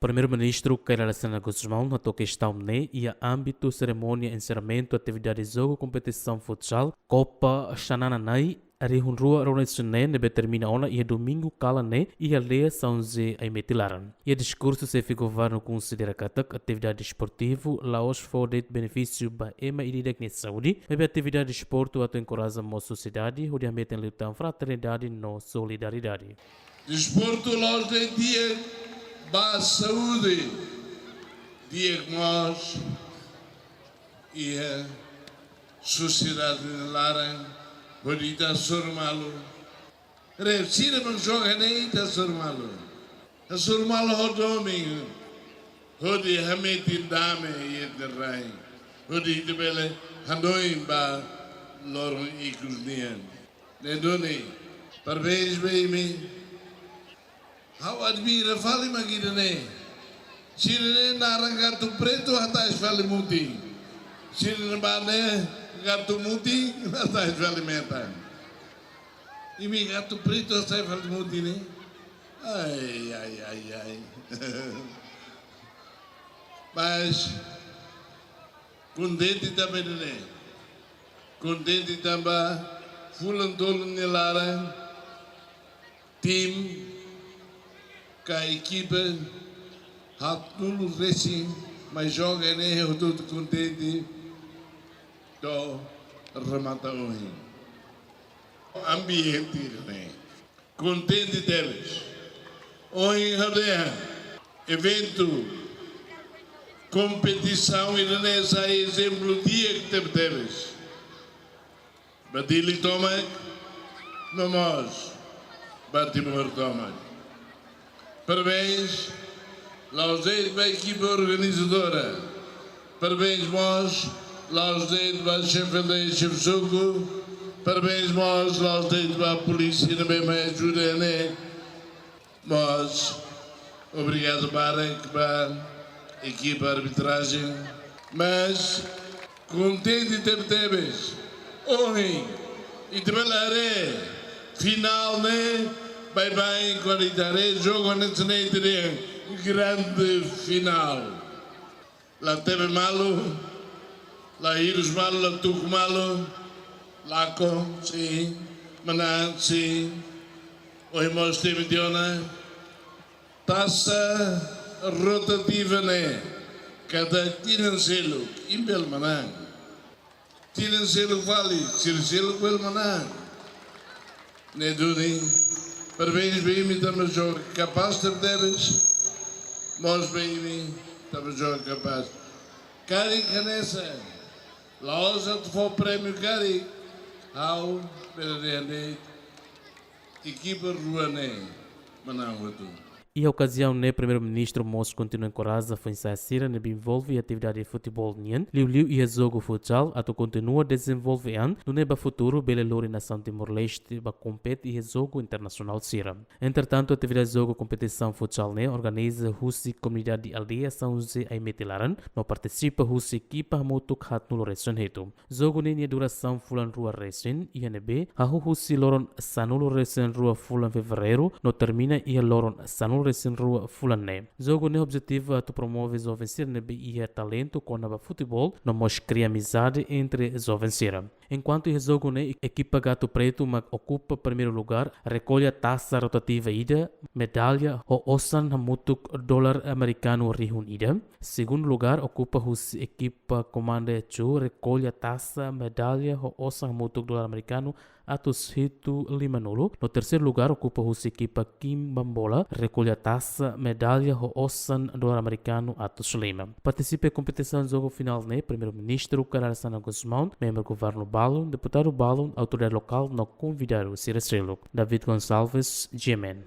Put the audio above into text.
Primeiru-Ministru Alexandre Guzmão notou questão e a âmbito cerimônia encerramento atividade jogo competição futsal Copa Xanananai Rihunrua Ronetsune nebe termina ona e domingo cala ne e a lei são ze ai metilaran. E discurso se fica governo considera katak atividade desportivo laos fodet benefício ba ema ididek ne saúde nebe atividade desporto ato enkoraja mo sosiedade o hametin liuta fraternidade no solidariedade. Desporto laos de dia ba saúde dia nós e a sociedade laran bonita sormalo. Repsira não joga nem tá sormalo. A sormalo ho domingo. Hodi hametin dame yedrai. Hodi de bele handoin ba loron ikusnian. Ne doni. Parabéns baby. How admira fale magidane. Sirene narangar tu preto atas fale muti. Sirene bane gato muti, está alimentando. E mi gato preto está alimentando, né? Ai. Mas, contente também, né? Contente também, fulan tolo nelara, time, com a equipe, tudo recém, mas joga, né? Eu estou contente. Do remata hoje. Ambiente, né? Contente deles. Hoje, evento, competição, e não é exemplo dia que teve deles. Batili toma, nós, batimos toma. Parabéns, aos da equipe organizadora. Parabéns, nós. Laos dedos para chefe suco, parabéns nós, laos dedos para a polícia também me ajuda, né? Mas, obrigado para a equipa de arbitragem, mas, contente de teves, hoje, e de belaré, final, né? Bye, qualidade, jogo nesse grande final. Lá teve malo. La hirus malo, la tuk malo, lako, sim, manan, sim, hoje nós temos de ona, taça rotativa, né? Cada tiran selo, imbel manan, tiran selo vale, selo bel manan, né, Duni? Parabéns, bem, estamos jogo capaz de teres, nós bem, estamos jogo capaz. Cari canessa. Laos het voor prêmio Gary, ao benefi, equipe ruane, manaudo. E a ocasião, né, Primeiru-Ministru Mos continua encoraja foi ensaiar ne envolve atividade de futebol nien, liu e jogo futsal, ato continua desenvolvendo no neba futuro bele lori nação Timor-Leste ba compete e jogo internacional sira. Entretanto, atividade de jogo competição futsal né organiza husi comunidade de aldeia São José ai metilaran, no participa husi equipa motuk hat nulo recen hetu. Jogo ne duração fulan rua recen e NB, hahu husi loron sanulo recen rua fulan fevereiro, no termina e loron sanulo recém rua fulane. Jogo ne objetivo é promover jovens e talento com o futebol, não mos cria amizade entre jovens. Enquanto o jogo ne equipa Gato Preto mas ocupa primeiro lugar, recolhe a taça rotativa ida, medalha o osan hamutuk dólar americano rihun ida. Segundo lugar ocupa a equipa Comanda Chu, recolhe a taça, medalha o osan hamutuk dólar americano atos hitu limanolo. No terceiro lugar ocupa a equipa Kim Bambola, recolhe a taça, medalha o osan dólar americano atos lima. Participa em competição jogo final né, Primeiru-Ministru Alexandre Guzmão, membro do governo Balon, deputado Balon, autoridade local, no convidado Sira David Gonçalves, Gemen.